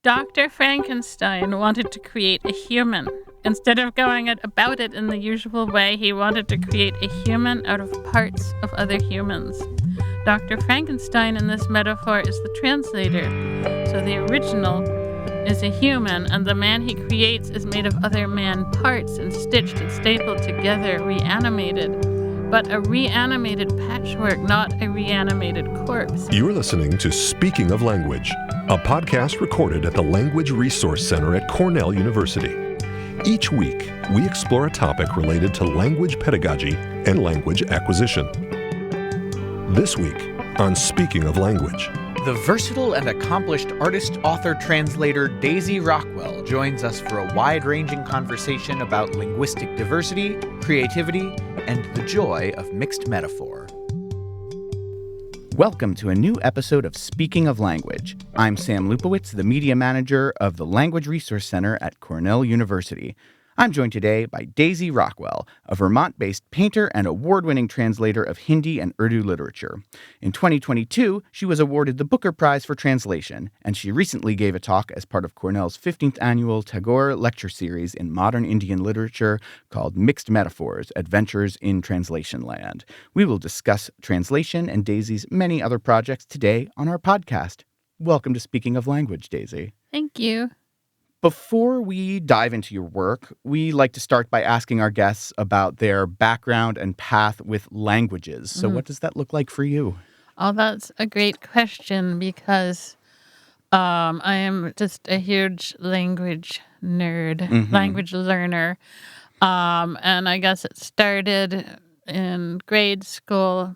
Dr. Frankenstein wanted to create a human. Instead of going about it in the usual way, he wanted to create a human out of parts of other humans. Dr. Frankenstein in this metaphor is the translator. So the original is a human, and the man he creates is made of other man parts and stitched and stapled together, reanimated. But a reanimated patchwork, not a reanimated corpse. You're listening to Speaking of Language, a podcast recorded at the Language Resource Center at Cornell University. Each week, we explore a topic related to language pedagogy and language acquisition. This week on Speaking of Language, the versatile and accomplished artist, author, translator Daisy Rockwell joins us for a wide-ranging conversation about linguistic diversity, creativity, and the joy of mixed metaphor. Welcome to a new episode of Speaking of Language. I'm Sam Lupowitz, the media manager of the Language Resource Center at Cornell University. I'm joined today by Daisy Rockwell, a Vermont-based painter and award-winning translator of Hindi and Urdu literature. In 2022, she was awarded the Booker Prize for Translation, and she recently gave a talk as part of Cornell's 15th annual Tagore lecture series in modern Indian literature called Mixed Metaphors, Adventures in Translationland. We will discuss translation and Daisy's many other projects today on our podcast. Welcome to Speaking of Language, Daisy. Thank you. Before we dive into your work, we like to start by asking our guests about their background and path with languages. So what does that look like for you? Oh, that's a great question because I am just a huge language nerd, language learner. And I guess it started in grade school.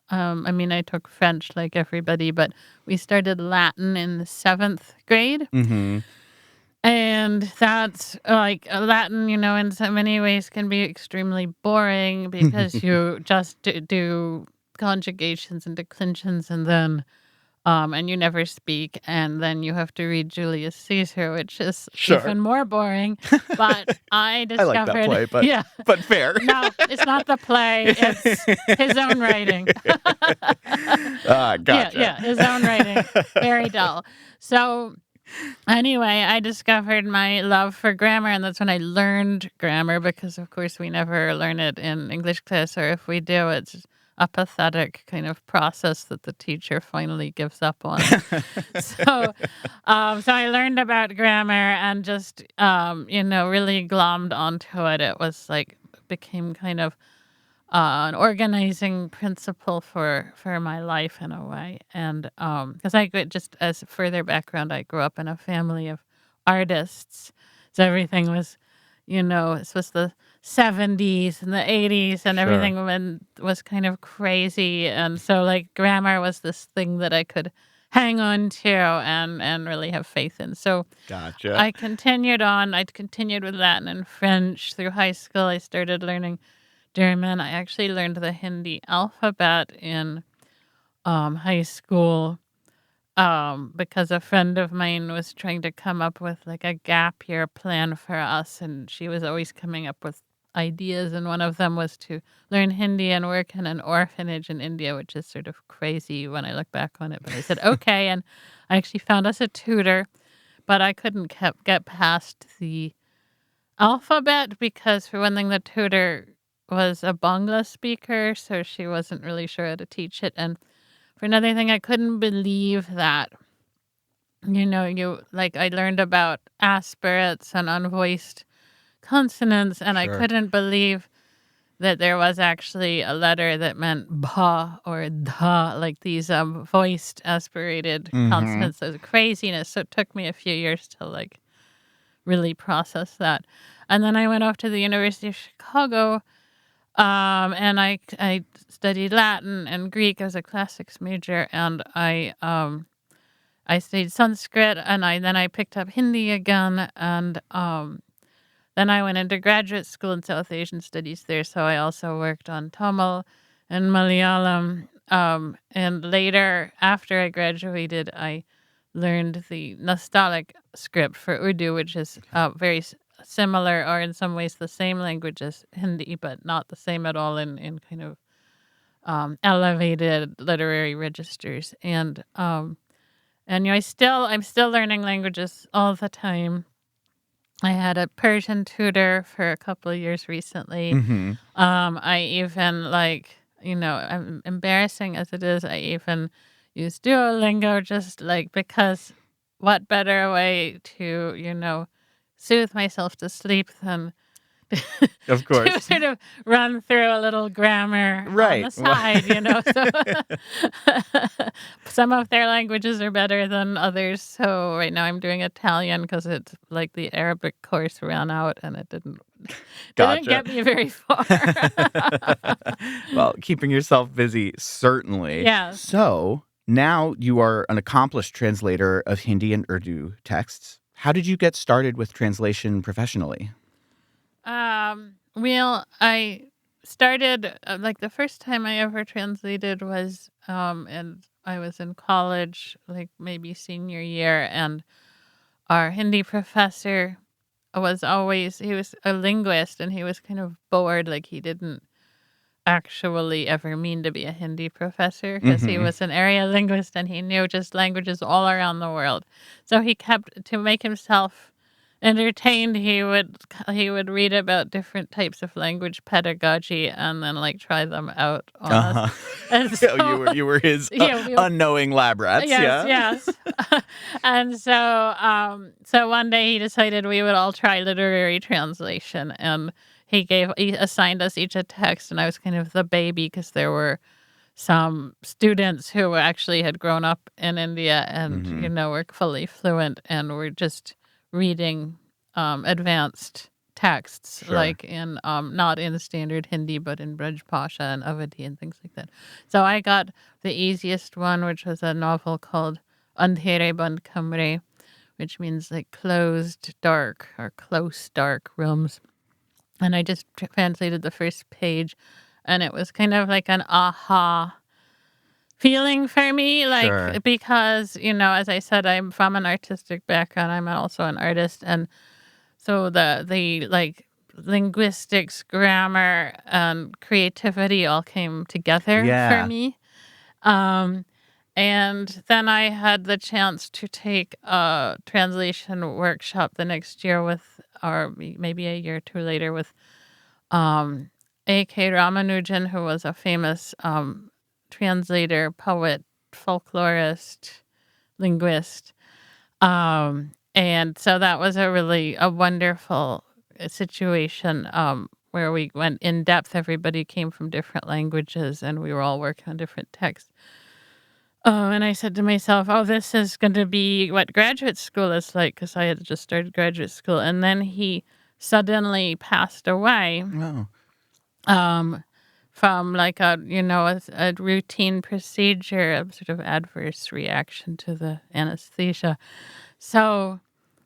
I took French like everybody, but we started Latin in the 7th grade. And that's like Latin, in so many ways can be extremely boring because you just do conjugations and declensions and then, and you never speak. And then you have to read Julius Caesar, which is even more boring. But I discovered. I like that play, but fair. No, it's not the play. It's his own writing. Gotcha. Yeah, his own writing. Very dull. So. Anyway, I discovered my love for grammar, and that's when I learned grammar because, of course, we never learn it in English class, or if we do, it's a pathetic kind of process that the teacher finally gives up on. So I learned about grammar and just, really glommed onto it. It was became kind of an organizing principle for my life in a way. And because just as further background, I grew up in a family of artists. So everything was, this was the 70s and the 80s and everything was kind of crazy. And so grammar was this thing that I could hang on to and really have faith in. So Gotcha. I continued with Latin and French through high school. I started learning German. I actually learned the Hindi alphabet in high school because a friend of mine was trying to come up with a gap year plan for us, and she was always coming up with ideas, and one of them was to learn Hindi and work in an orphanage in India, which is sort of crazy when I look back on it. But I said, okay, and I actually found us a tutor, but I couldn't get past the alphabet because, for one thing, the tutor was a Bangla speaker, so she wasn't really sure how to teach it. And for another thing, I couldn't believe that, I learned about aspirates and unvoiced consonants, and I couldn't believe that there was actually a letter that meant ba or da, like these voiced aspirated consonants. It was craziness. So it took me a few years to really process that. And then I went off to the University of Chicago. And I studied Latin and Greek as a classics major, and I studied Sanskrit, and then I picked up Hindi again, and then I went into graduate school in South Asian studies there. So I also worked on Tamil and Malayalam, and later, after I graduated, I learned the Nastaliq script for Urdu, which is very similar or in some ways the same language as Hindi, but not the same at all in kind of elevated literary registers. And And I'm still learning languages all the time. I had a Persian tutor for a couple of years recently. Mm-hmm. I even embarrassing as it is, I even use Duolingo just because what better way to, soothe myself to sleep than Of to course. sort of run through a little grammar on the Right. side. So some of their languages are better than others. So right now I'm doing Italian because it's like the Arabic course ran out and it didn't Gotcha. get me very far. Well, keeping yourself busy, certainly. Yes. So now you are an accomplished translator of Hindi and Urdu texts. How did you get started with translation professionally? Well, I started the first time I ever translated was and I was in college, like maybe senior year, and our Hindi professor he was a linguist and he was kind of bored, like he didn't actually ever mean to be a Hindi professor because he Mm-hmm. was an area linguist and he knew just languages all around the world. So he kept to make himself entertained. He would read about different types of language pedagogy and then try them out on us. Uh-huh. And So so you were his yeah, unknowing lab rats, yeah? yes. And so one day he decided we would all try literary translation, and he assigned us each a text, and I was kind of the baby because there were some students who actually had grown up in India and Mm-hmm. were fully fluent and were just reading advanced texts Sure. like in not in standard Hindi but in Braj Pasha and Awadhi and things like that. So I got the easiest one, which was a novel called Andhere Band Kamre, which means like closed dark or close dark rooms. And I just translated the first page, and it was kind of like an aha feeling for me, Sure. because, as I said, I'm from an artistic background. I'm also an artist. And so the linguistics, grammar, and creativity all came together for Yeah. me. And then I had the chance to take a translation workshop the next year or maybe a year or two later with A.K. Ramanujan, who was a famous translator, poet, folklorist, linguist. And so that was a wonderful situation where we went in depth. Everybody came from different languages and we were all working on different texts. And I said to myself, oh, this is going to be what graduate school is like, because I had just started graduate school. And then he suddenly passed away. Oh. From a routine procedure, a sort of adverse reaction to the anesthesia. So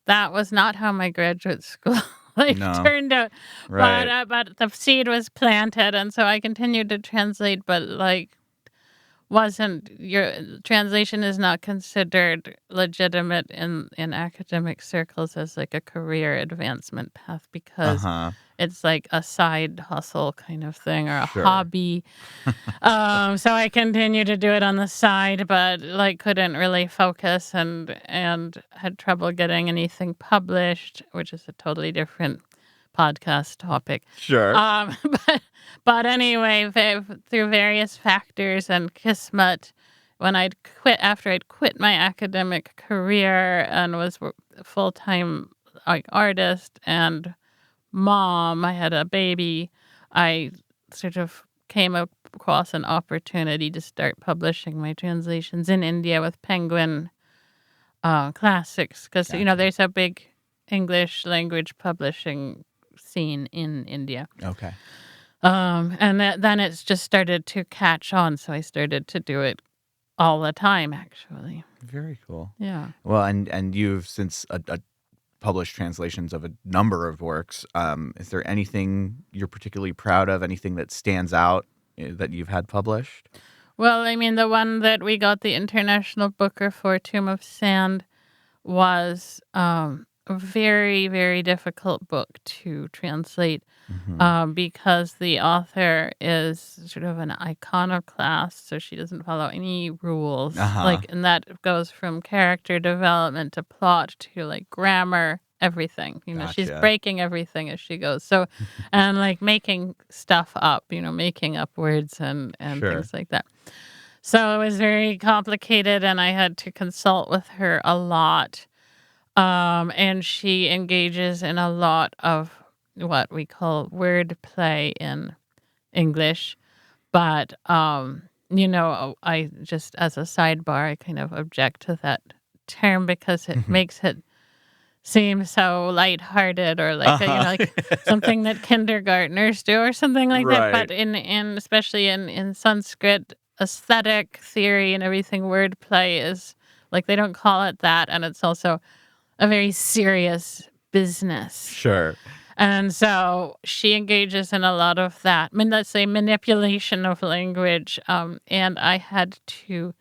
that was not how my graduate school No. turned out. Right. But the seed was planted, and so I continued to translate, but your translation is not considered legitimate in academic circles as like a career advancement path because Uh-huh. it's like a side hustle kind of thing or a Sure. hobby. So I continued to do it on the side, but couldn't really focus and had trouble getting anything published, which is a totally different podcast topic. Sure. But anyway, through various factors and kismet, after I'd quit my academic career and was full-time artist and mom, I had a baby, I sort of came across an opportunity to start publishing my translations in India with Penguin Classics because, Gotcha. there's a big English language publishing scene in India. Okay. And then it's just started to catch on, so I started to do it all the time, actually. Very cool. Yeah. Well, and you've since published translations of a number of works. Is there anything you're particularly proud of? Anything that stands out that you've had published? Well, I mean, the one that we got the International Booker for, Tomb of Sand, was a very, very difficult book to translate Mm-hmm. because the author is sort of an iconoclast, so she doesn't follow any rules. Uh-huh. Like, and that goes from character development to plot to like grammar, everything. She's Gotcha. breaking everything as she goes. So, and like making stuff up, making up words and Sure. things like that. So it was very complicated, and I had to consult with her a lot. And she engages in a lot of what we call wordplay in English. But, I just, as a sidebar, I kind of object to that term because it Mhm. makes it seem so lighthearted or like, Uh-huh. like something that kindergartners do or something like that. Right. But in especially in Sanskrit, aesthetic theory and everything, wordplay is like they don't call it that. And it's also a very serious business. Sure. And so she engages in a lot of that. I mean, let's say manipulation of language. And I had to,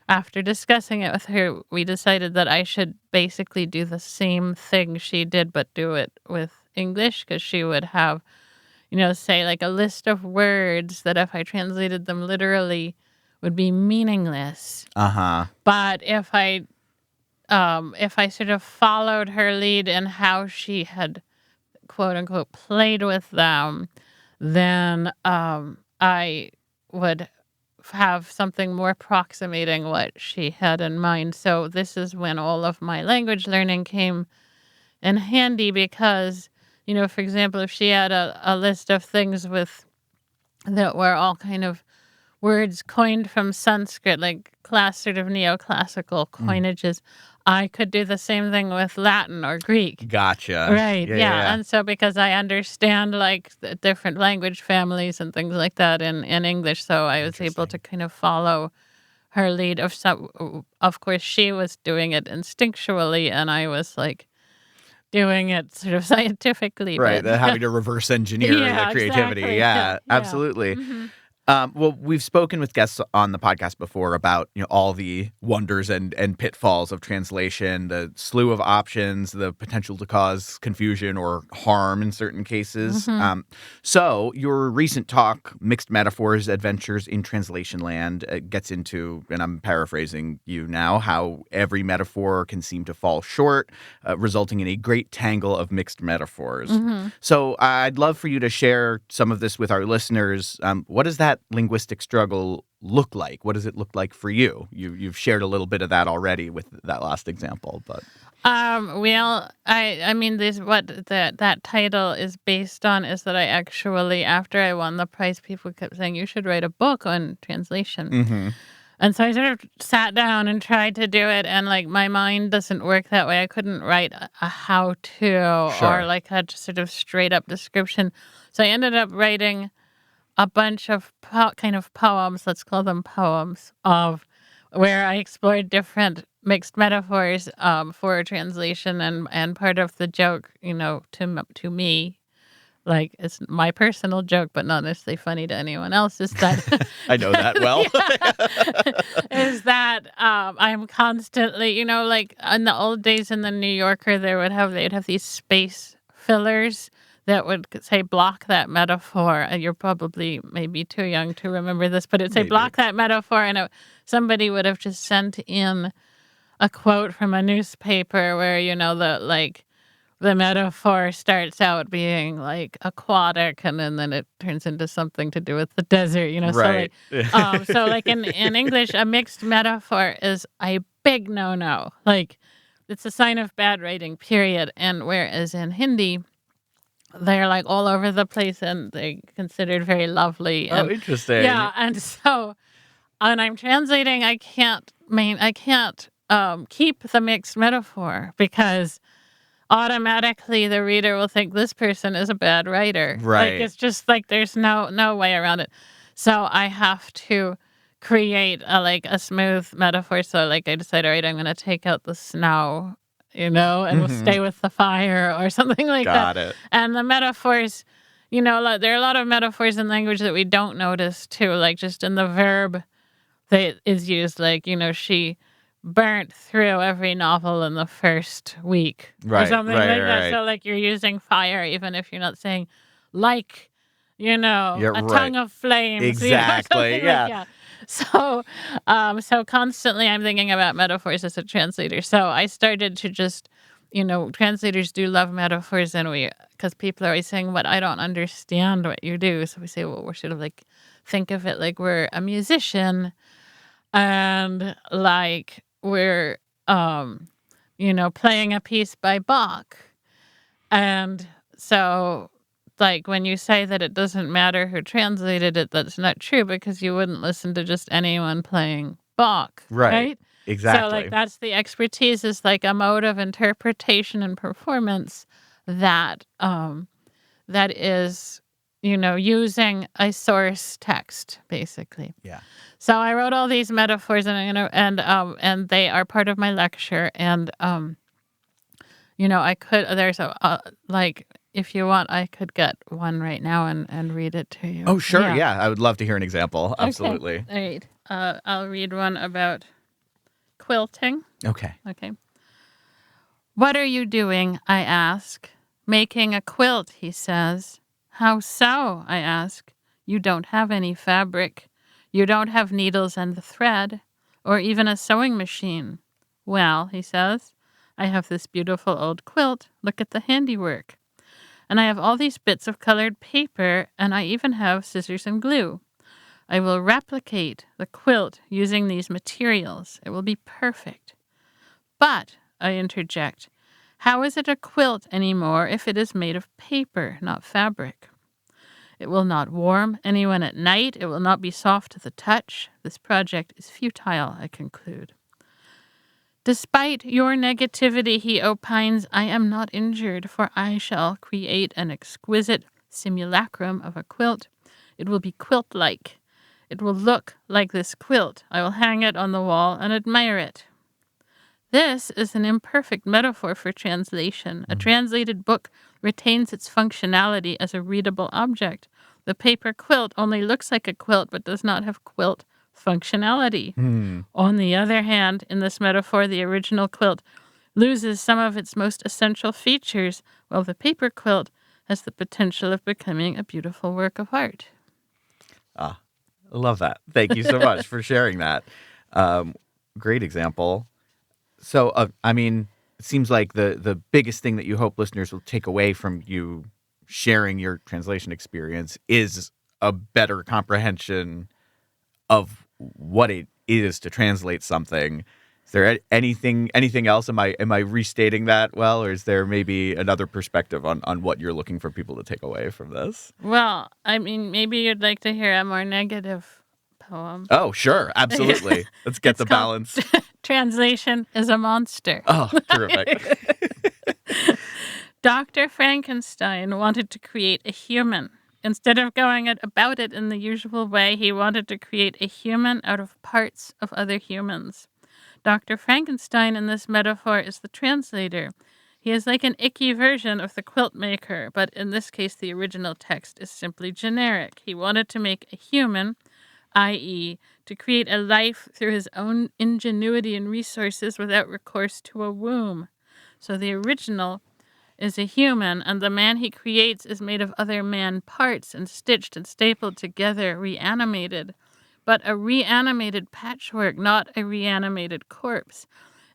after discussing it with her, we decided that I should basically do the same thing she did, but do it with English, because she would have, say like a list of words that if I translated them literally would be meaningless. Uh-huh. But if I sort of followed her lead in how she had, quote unquote, played with them, then I would have something more approximating what she had in mind. So this is when all of my language learning came in handy because, for example, if she had a list of things that were all kind of words coined from Sanskrit, like sort of neoclassical Mm. coinages, I could do the same thing with Latin or Greek. Gotcha. Right, yeah. Yeah. And so because I understand like the different language families and things like that in English, so I was able to Interesting. kind of follow her lead. Of course, she was doing it instinctually, and I was like doing it sort of scientifically, Right. but Having to reverse engineer the yeah, creativity. exactly. Yeah, Yeah, yeah. absolutely. Hmm. Well, we've spoken with guests on the podcast before about all the wonders and pitfalls of translation, the slew of options, the potential to cause confusion or harm in certain cases. Hmm. So your recent talk, Mixed Metaphors, Adventures in Translationland, gets into, and I'm paraphrasing you now, how every metaphor can seem to fall short, resulting in a great tangle of mixed metaphors. Hmm. So I'd love for you to share some of this with our listeners. What does that linguistic struggle look like? What does it look like for you? You've shared a little bit of that already with that last example, but Well, I mean, this what that title is based on is that I actually, after I won the prize, people kept saying you should write a book on translation, mm-hmm. and so I sort of sat down and tried to do it, and like my mind doesn't work that way. I couldn't write a how-to or Sure. like a sort of straight up description, so I ended up writing a bunch of kind of poems, let's call them poems, of where I explored different mixed metaphors for translation, and part of the joke, to me, like it's my personal joke, but not necessarily funny to anyone else, is that I know that well. is that I'm constantly, like in the old days in the New Yorker, they'd have these space fillers that would say block that metaphor. And you're probably maybe too young to remember this, but it'd say Maybe. block that metaphor, and somebody would have just sent in a quote from a newspaper where the metaphor starts out being like aquatic, and then it turns into something to do with the desert, Right. so like in English, a mixed metaphor is a big no-no. Like it's a sign of bad writing, period. And whereas in Hindi, they're like all over the place and they considered very lovely. Oh, And interesting. yeah, and so when I'm translating, I can't keep the mixed metaphor because automatically the reader will think this person is a bad writer. Like Right. it's just like there's no way around it. So I have to create a smooth metaphor. So like I decided, all right, I'm going to take out the snow, and we'll Mm-hmm. stay with the fire or something like that. Got it. And the metaphors, there are a lot of metaphors in language that we don't notice too, like just in the verb that is used, like, she burnt through every novel in the first week or something like that. Right. So like you're using fire even if you're not saying like, Yeah, a right. tongue of flames, Exactly. something like Yeah. yeah. So so constantly I'm thinking about metaphors as a translator. So I started to just translators do love metaphors, and because people are always saying, "But I don't understand what you do." So we say, "Well, we're sort of like think of it like we're a musician, and like we're playing a piece by Bach." And so like when you say that it doesn't matter who translated it, that's not true because you wouldn't listen to just anyone playing Bach, Right. right? So like Exactly. that's the expertise is like a mode of interpretation and performance that is using a source text basically. Yeah. So I wrote all these metaphors and they are part of my lecture and I could there's like if you want I could get one right now and read it to you. Oh, sure. Yeah. Yeah. I would love to hear an example. Absolutely. Okay. All right. I'll read one about quilting. Okay. Okay. What are you doing? I ask. Making a quilt, he says. How so? I ask. You don't have any fabric. You don't have needles and the thread, or even a sewing machine. Well, he says, I have this beautiful old quilt. Look at the handiwork. And I have all these bits of colored paper, and I even have scissors and glue. I will replicate the quilt using these materials. It will be perfect. But, I interject, how is it a quilt anymore if it is made of paper, not fabric? It will not warm anyone at night. It will not be soft to the touch. This project is futile, I conclude. Despite your negativity, he opines, I am not injured, for I shall create an exquisite simulacrum of a quilt. It will be quilt-like. It will look like this quilt. I will hang it on the wall and admire it. This is an imperfect metaphor for translation. A translated book retains its functionality as a readable object. The paper quilt only looks like a quilt but does not have quilt functionality. On the other hand, in this metaphor, the original quilt loses some of its most essential features, while the paper quilt has the potential of becoming a beautiful work of art. I love that. Thank you so much for sharing that. Great example. So, it seems like the biggest thing that you hope listeners will take away from you sharing your translation experience is a better comprehension of what it is to translate something. Is there anything else? Am I restating that well, or is there maybe another perspective on what you're looking for people to take away from this? Well, maybe you'd like to hear a more negative poem. Oh, sure. Absolutely. Let's get the balance. Translation is a monster. Oh, terrific. Dr. Frankenstein wanted to create a human. Instead of going about it in the usual way, he wanted to create a human out of parts of other humans. Dr. Frankenstein in this metaphor is the translator. He is like an icky version of the quilt maker, but in this case the original text is simply generic. He wanted to make a human, i.e., to create a life through his own ingenuity and resources without recourse to a womb. So the original is a human, and the man he creates is made of other man parts and stitched and stapled together, reanimated. But a reanimated patchwork, not a reanimated corpse.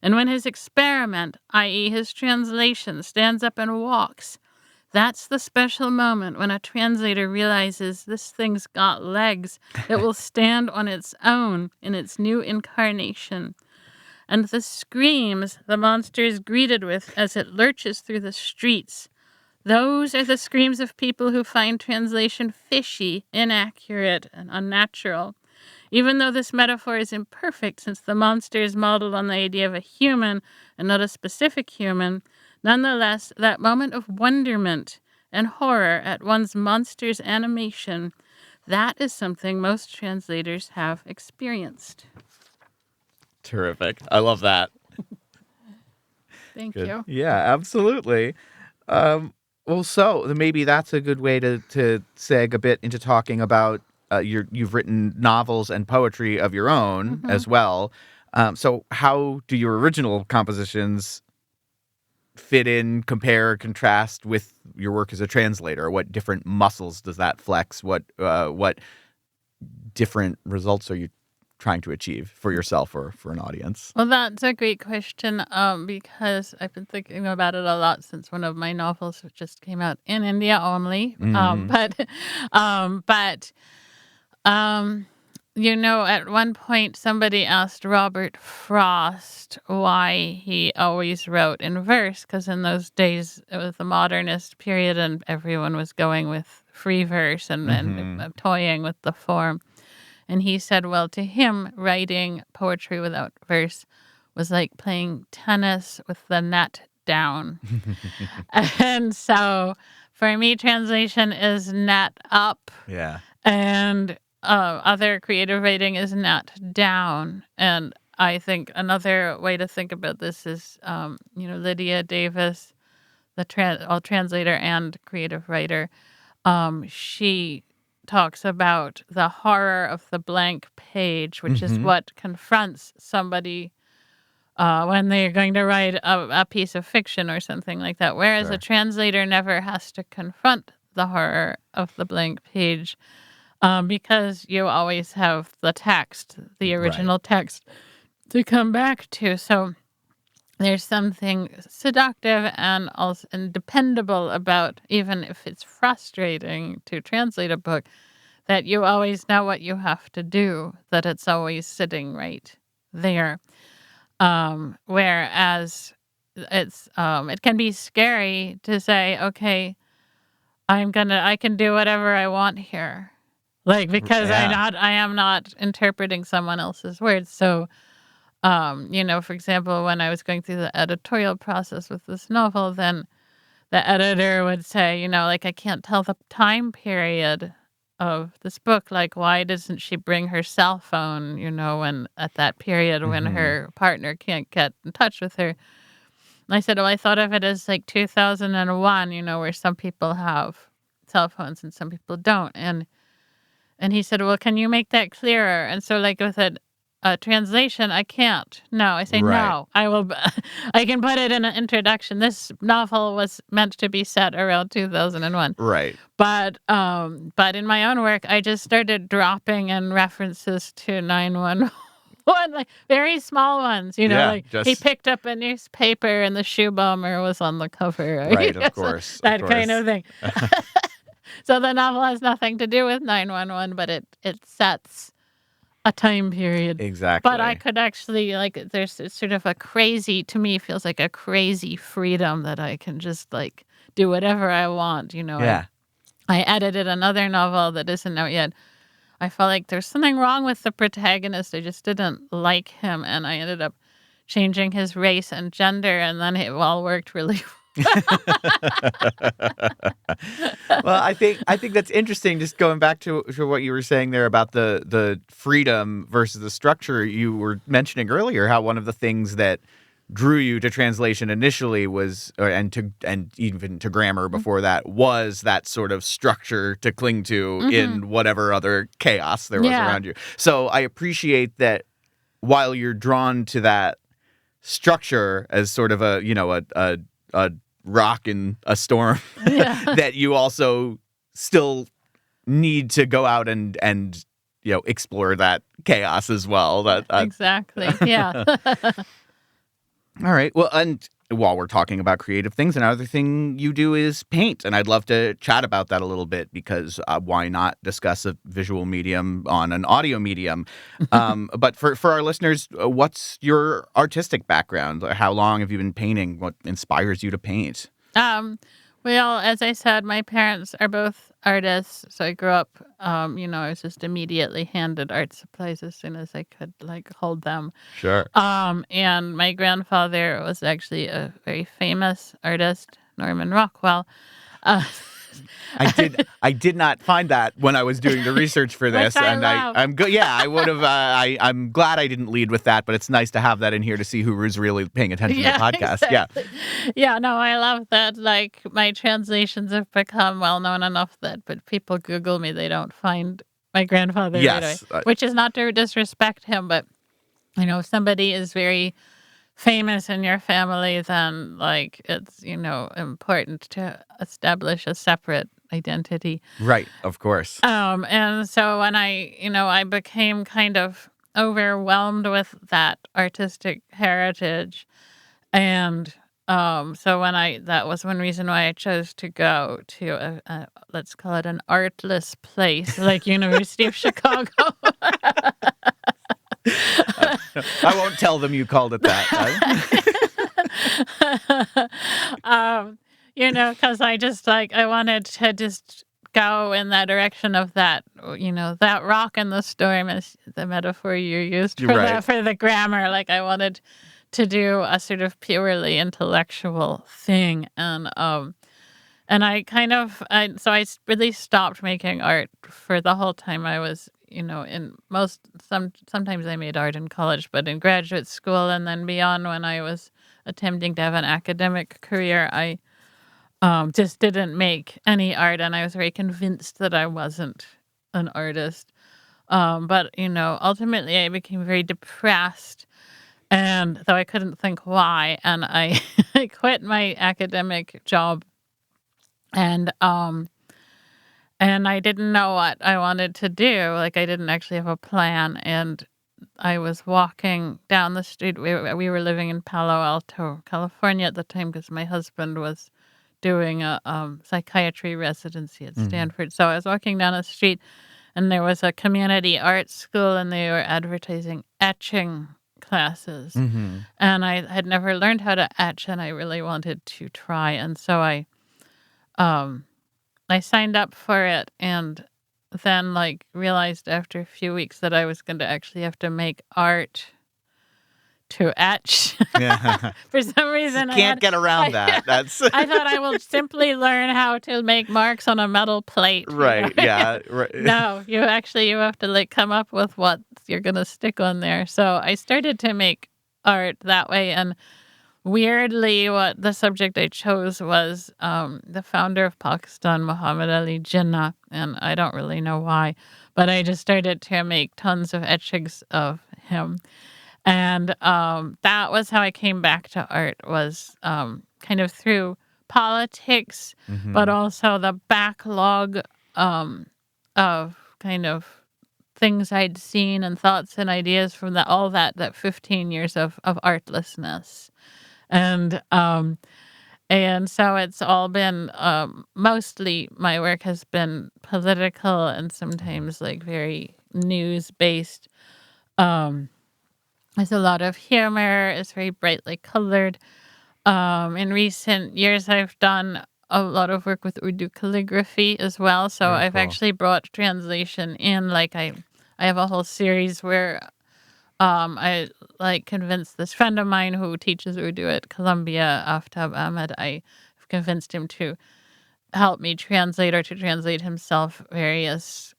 And when his experiment, i.e. his translation, stands up and walks, that's the special moment when a translator realizes this thing's got legs. It will stand on its own in its new incarnation. And the screams the monster is greeted with as it lurches through the streets, those are the screams of people who find translation fishy, inaccurate, and unnatural. Even though this metaphor is imperfect, since the monster is modeled on the idea of a human and not a specific human, nonetheless, that moment of wonderment and horror at one's monster's animation, that is something most translators have experienced. Terrific. I love that. Thank you. Yeah, absolutely. So maybe that's a good way to seg a bit into talking about you've written novels and poetry of your own as well. So how do your original compositions fit in, compare, contrast with your work as a translator? What different muscles does that flex? What different results are you trying to achieve for yourself or for an audience? Well, that's a great question, because I've been thinking about it a lot since one of my novels just came out in India only. But at one point somebody asked Robert Frost why he always wrote in verse, because in those days it was the modernist period and everyone was going with free verse and toying with the form. And he said, well, to him, writing poetry without verse was like playing tennis with the net down. And so for me, translation is net up. Yeah. And other creative writing is net down. And I think another way to think about this is, Lydia Davis, the translator and creative writer, she talks about the horror of the blank page, which is what confronts somebody when they're going to write a piece of fiction or something like that. Whereas a translator never has to confront the horror of the blank page, because you always have the text, the original text, to come back to. So there's something seductive and also dependable about, even if it's frustrating to translate a book, that you always know what you have to do, that it's always sitting right there. Whereas it can be scary to say, okay, I can do whatever I want here. Because I am not interpreting someone else's words. So, for example, when I was going through the editorial process with this novel, then the editor would say, I can't tell the time period of this book. Like, why doesn't she bring her cell phone, when at that period when her partner can't get in touch with her? And I said, well, I thought of it as like 2001, where some people have cell phones and some people don't. And he said, well, can you make that clearer? And so with a translation, I can't. No, I say no. I will. I can put it in an introduction. This novel was meant to be set around 2001. Right. But in my own work, I just started dropping in references to 911. Like very small ones, he picked up a newspaper and the shoe bomber was on the cover. Right, of course. That kind of thing. So the novel has nothing to do with 911, but it sets a time period. Exactly. But I could actually, there's sort of to me, feels like a crazy freedom that I can just, do whatever I want, Yeah. I edited another novel that isn't out yet. I felt like there's something wrong with the protagonist. I just didn't like him, and I ended up changing his race and gender, and then it all worked really Well, I think that's interesting. Just going back to what you were saying there about the freedom versus the structure. You were mentioning earlier how one of the things that drew you to translation initially was, and even to grammar before that, was that sort of structure to cling to in whatever other chaos there was around you. So I appreciate that while you're drawn to that structure as sort of a rock in a storm, that you also still need to go out and explore that chaos as well. Exactly. Yeah. All right. Well, and while we're talking about creative things, another thing you do is paint, and I'd love to chat about that a little bit, because why not discuss a visual medium on an audio medium? But for our listeners, what's your artistic background? How long have you been painting? What inspires you to paint? Well, as I said, my parents are both artists, so I grew up, I was just immediately handed art supplies as soon as I could, hold them. Sure. And my grandfather was actually a very famous artist, Norman Rockwell. I did not find that when I was doing the research for this, and I'm good. Yeah, I would have. I'm glad I didn't lead with that, but it's nice to have that in here to see who was really paying attention to the podcast. Exactly. Yeah. No, I love that. My translations have become well known enough that, but people Google me, they don't find my grandfather. Yes, right away, which is not to disrespect him, but if somebody is very famous in your family, then like it's, important to establish a separate identity. Right, of course. And so when I became kind of overwhelmed with that artistic heritage, and so that was one reason why I chose to go to let's call it an artless place like University of Chicago. I won't tell them you called it that. Because I wanted to just go in that direction of that, that rock in the storm is the metaphor you used for the grammar. Like I wanted to do a sort of purely intellectual thing, and so I really stopped making art for the whole time I was, sometimes I made art in college, but in graduate school and then beyond when I was attempting to have an academic career, I just didn't make any art, and I was very convinced that I wasn't an artist. But ultimately I became very depressed, and though I couldn't think why, and I I quit my academic job, and I didn't know what I wanted to do. Like I didn't actually have a plan, and I was walking down the street. We were living in Palo Alto, California at the time because my husband was doing a psychiatry residency at Stanford. So I was walking down the street, and there was a community art school, and they were advertising etching classes. And I had never learned how to etch, and I really wanted to try. And so I signed up for it, and then realized after a few weeks that I was going to actually have to make art to etch. Yeah. For some reason, Can't get around that. That's I thought I will simply learn how to make marks on a metal plate. Right. Yeah. Right. No, you have to come up with what you're going to stick on there. So I started to make art that way, and weirdly, what the subject I chose was the founder of Pakistan, Muhammad Ali Jinnah, and I don't really know why, but I just started to make tons of etchings of him. And that was how I came back to art, was kind of through politics, but also the backlog of kind of things I'd seen and thoughts and ideas from all that 15 years of artlessness. And so it's all been mostly my work has been political and sometimes very news-based. There's a lot of humor. It's very brightly colored. In recent years, I've done a lot of work with Urdu calligraphy as well. So Very I've cool. actually brought translation in. I have a whole series where I convinced this friend of mine who teaches Urdu at Columbia, Aftab Ahmed. I've convinced him to help me translate or to translate himself various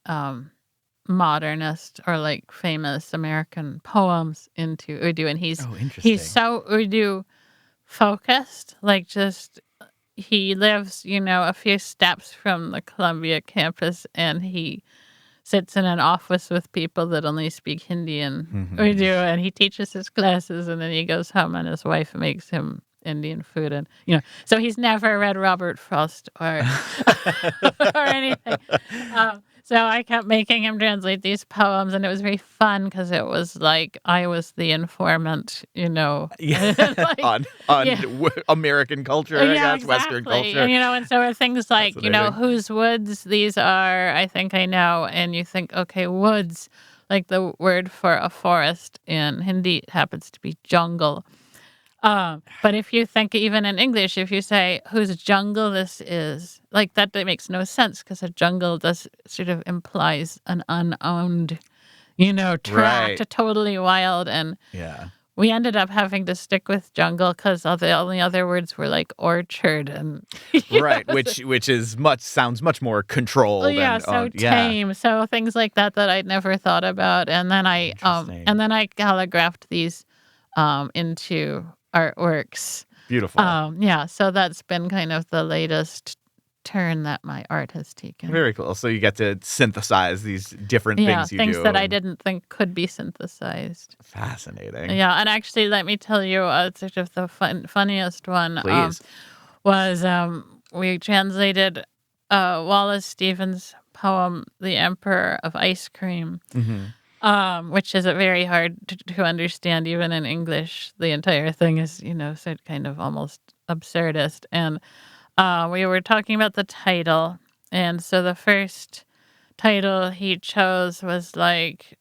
modernist or famous American poems into Urdu, and he's interesting. so Urdu focused. He lives a few steps from the Columbia campus, and he sits in an office with people that only speak Hindi and Urdu, and he teaches his classes, and then he goes home and his wife makes him Indian food, and so he's never read Robert Frost or or anything. So I kept making him translate these poems, and it was very fun because it was I was the informant, Yeah. Like, on yeah. American culture, I Yeah, guess, Western exactly. culture. And so are things like, Fascinating. whose woods these are, I think I know. And you think, okay, woods, the word for a forest in Hindi happens to be jungle. But if you think even in English, if you say whose jungle this is, that makes no sense because a jungle does sort of implies an unowned, tract, Right. totally wild. And Yeah. we ended up having to stick with jungle because the only other words were orchard and Right, which sounds much more controlled so and tame. So things like that I'd never thought about, and then I Interesting. calligraphed these into artworks. Beautiful. So that's been kind of the latest turn that my art has taken. Very cool. So you get to synthesize these different things you things do. that I didn't think could be synthesized. Fascinating. Yeah, and actually, let me tell you, sort of the funniest one Please. was we translated Wallace Stevens' poem, "The Emperor of Ice Cream," which is very hard to understand even in English. The entire thing is, sort of kind of almost absurdist. And we were talking about the title, and so the first title he chose was like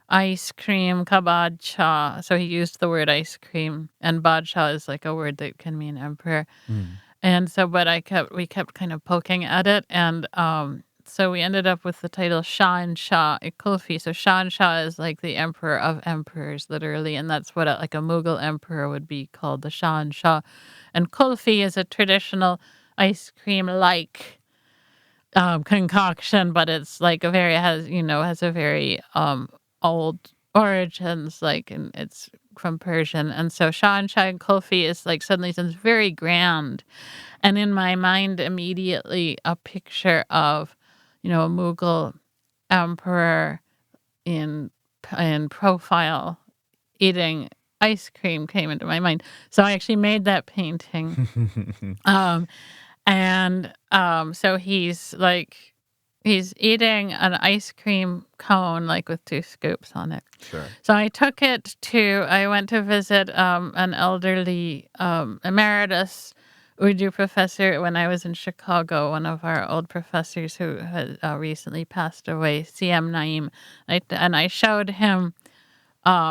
ice cream ka badshah. So he used the word ice cream, and badshah is like a word that can mean emperor. And so, but we kept kind of poking at it, and so we ended up with the title Shah and Shah Kulfi. So Shah and Shah is like the emperor of emperors, literally, and that's what like a Mughal emperor would be called, the Shah and Shah. And Kulfi is a traditional ice cream like concoction, but it's like has a very old origins, like, and it's from Persian. And so Shah and Shah and Kulfi is like suddenly sounds very grand. And in my mind, immediately a picture of, a Mughal emperor in profile eating ice cream came into my mind. So I actually made that painting. So he's eating an ice cream cone, like with 2 scoops on it. Sure. So I went to visit an elderly emeritus Urdu professor when I was in Chicago, one of our old professors who had recently passed away, CM Naeem. And I showed him,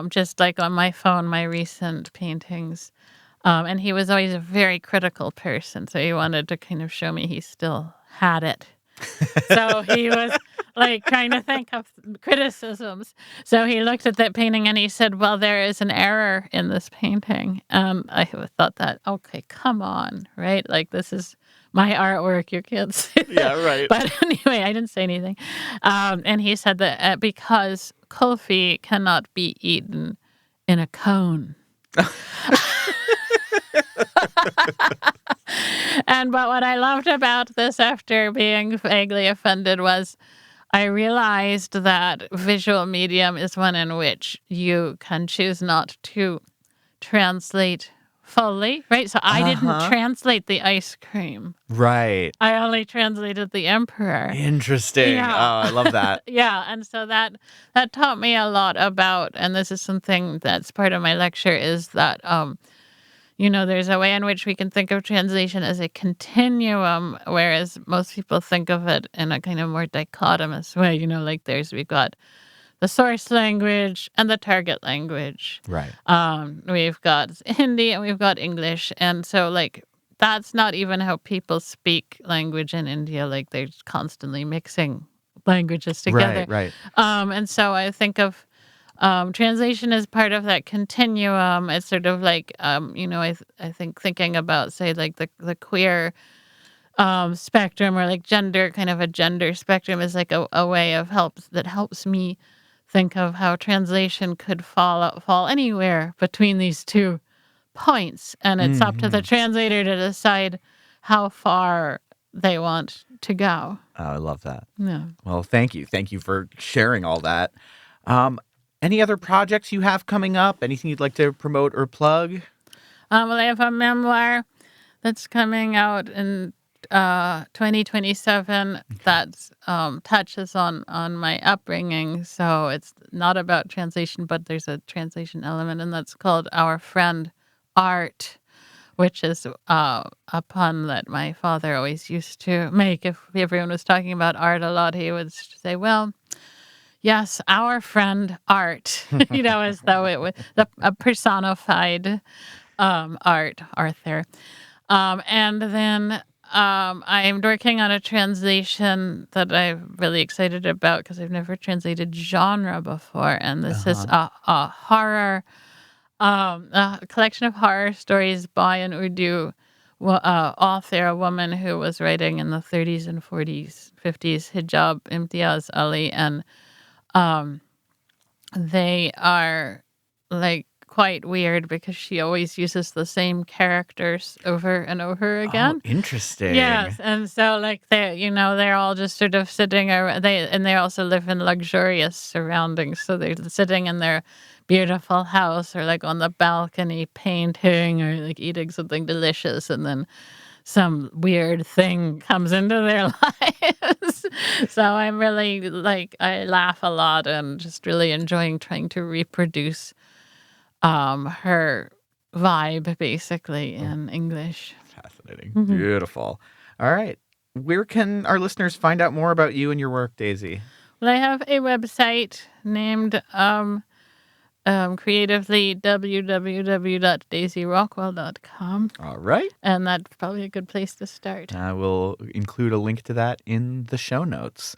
just like on my phone, my recent paintings. And he was always a very critical person, so he wanted to kind of show me he still had it. So he was like trying to think of criticisms. So he looked at that painting and he said, "Well, there is an error in this painting." I thought that, okay, come on, right? Like, this is my artwork. You can't see that. Yeah, right. But anyway, I didn't say anything. And he said that because kulfi cannot be eaten in a cone. But what I loved about this, after being vaguely offended, was I realized that visual medium is one in which you can choose not to translate fully, right? So I didn't translate the ice cream. Right. I only translated the emperor. Interesting. Yeah. Oh, I love that. Yeah, and so that taught me a lot about, and this is something that's part of my lecture, is that there's a way in which we can think of translation as a continuum, whereas most people think of it in a kind of more dichotomous way. Like we've got the source language and the target language. Right. We've got Hindi and we've got English. And so, like, that's not even how people speak language in India. Like, they're constantly mixing languages together. Right. And so I think of translation is part of that continuum. It's sort of like, I think thinking about, say, like the queer spectrum, or like gender, kind of a gender spectrum, is like a way of that helps me think of how translation could fall anywhere between these 2 points. And it's up to the translator to decide how far they want to go. Oh, I love that. Yeah. Well, thank you. Thank you for sharing all that. Any other projects you have coming up? Anything you'd like to promote or plug? Well, I have a memoir that's coming out in 2027 that touches on my upbringing. So it's not about translation, but there's a translation element, and that's called Our Friend Art, which is a pun that my father always used to make. If everyone was talking about art a lot, he would say, well, yes, our friend Art, as though it was a personified art, Arthur. And then I'm working on a translation that I'm really excited about because I've never translated genre before. And this is a horror, a collection of horror stories by an Urdu author, a woman who was writing in the 30s and 40s, 50s, Hijab Imtiaz Ali. And they are like quite weird because she always uses the same characters over and over again. Oh, interesting. Yes, and so like they're all just sort of sitting around. They also live in luxurious surroundings, so they're sitting in their beautiful house or like on the balcony painting or like eating something delicious, and then some weird thing comes into their lives. So I'm really I laugh a lot and just really enjoying trying to reproduce her vibe basically in English. Fascinating. Beautiful. All right. Where can our listeners find out more about you and your work, Daisy? Well, I have a website named creatively www.daisyrockwell.com. All right. And that's probably a good place to start. I will include a link to that in the show notes.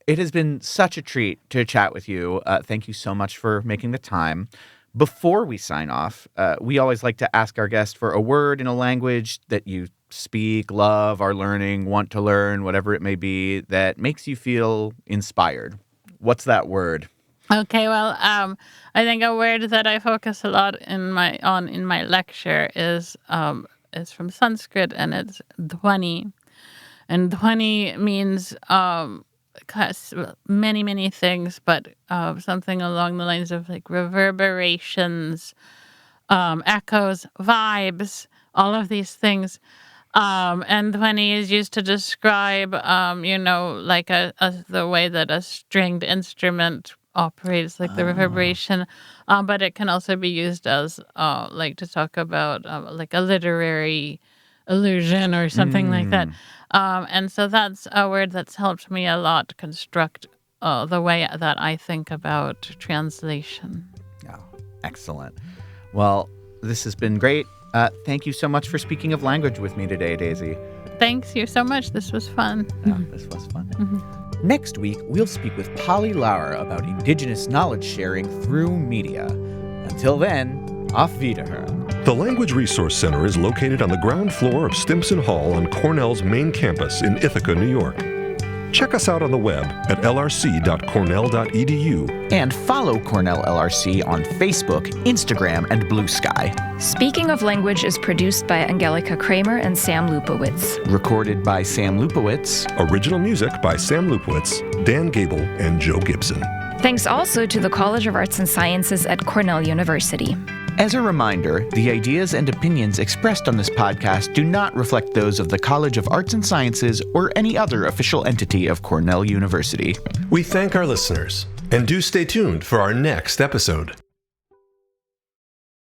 It has been such a treat to chat with you. Thank you so much for making the time. Before we sign off, we always like to ask our guests for a word in a language that you speak, love, are learning, want to learn, whatever it may be, that makes you feel inspired. What's that word? Okay, well, I think a word that I focus a lot in my lecture is from Sanskrit, and it's dhwani. And dhwani means many things, but something along the lines of like reverberations, echoes, vibes, all of these things. And dhwani is used to describe, like the way that a stringed instrument operates, like the reverberation. But it can also be used as to talk about like a literary illusion or something like that. And so that's a word that's helped me a lot construct the way that I think about translation. Oh, excellent. Well, this has been great. Thank you so much for speaking of language with me today, Daisy. Thanks you so much. This was fun. This was fun. Next week, we'll speak with Polly Lauer about Indigenous knowledge sharing through media. Until then, auf Wiederhören. The Language Resource Center is located on the ground floor of Stimson Hall on Cornell's main campus in Ithaca, New York. Check us out on the web at lrc.cornell.edu. And follow Cornell LRC on Facebook, Instagram, and Blue Sky. Speaking of Language is produced by Angelika Kramer and Sam Lupowitz. Recorded by Sam Lupowitz. Original music by Sam Lupowitz, Dan Gable, and Joe Gibson. Thanks also to the College of Arts and Sciences at Cornell University. As a reminder, the ideas and opinions expressed on this podcast do not reflect those of the College of Arts and Sciences or any other official entity of Cornell University. We thank our listeners, and do stay tuned for our next episode.